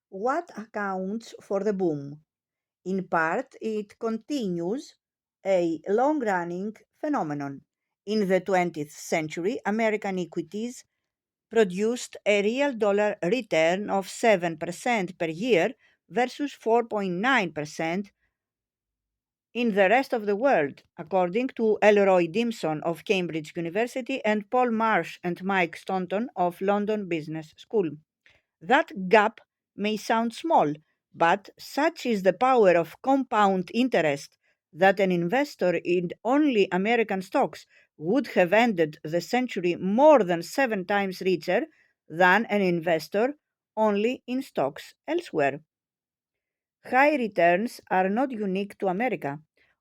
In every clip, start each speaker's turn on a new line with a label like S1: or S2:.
S1: What accounts for the boom? In part, it continues a long running phenomenon. In the 20th century, American equities produced a real dollar return of 7% per year versus 4.9% in the rest of the world, according to Elroy Dimson of Cambridge University and Paul Marsh and Mike Staunton of London Business School. That gap may sound small, but such is the power of compound interest that an investor in only American stocks would have ended the century more than 7 times richer than an investor only in stocks elsewhere. High returns are not unique to America.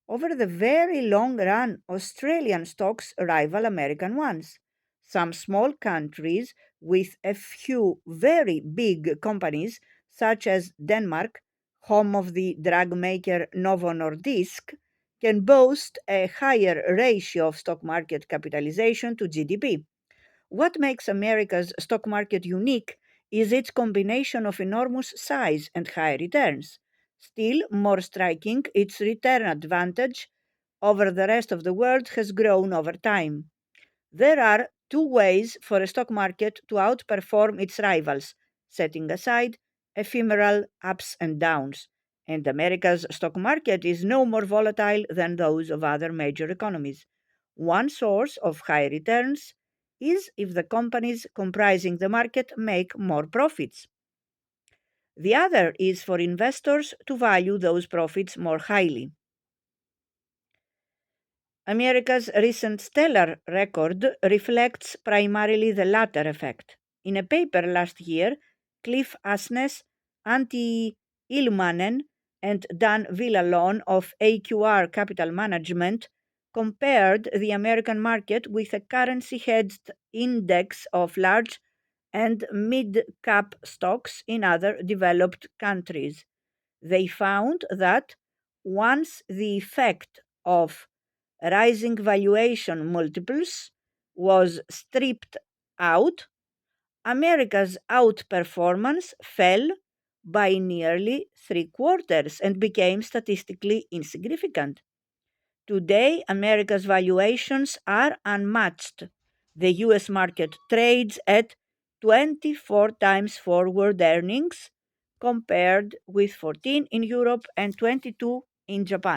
S1: Over the very long run, Australian stocks rival American ones. Some small countries with a few very big companies, such as Denmark, home of the drug maker Novo Nordisk, can boast a higher ratio of stock market capitalization to GDP. What makes America's stock market unique is its combination of enormous size and high returns. Still more striking, its return advantage over the rest of the world has grown over time. There are two ways for a stock market to outperform its rivals, setting aside ephemeral ups and downs. And America's stock market is no more volatile than those of other major economies. One source of high returns is if the companies comprising the market make more profits. The other is for investors to value those profits more highly. America's recent stellar record reflects primarily the latter effect. In a paper last year, Cliff Asness, Antti Ilmanen, and Dan Villalon of AQR Capital Management compared the American market with a currency hedged index of large and mid cap stocks in other developed countries. They found that once the effect of rising valuation multiples was stripped out, America's outperformance fell by nearly three quarters and became statistically insignificant. Today, America's valuations are unmatched. The US market trades at 24 times forward earnings, compared with 14 in Europe and 22 in Japan.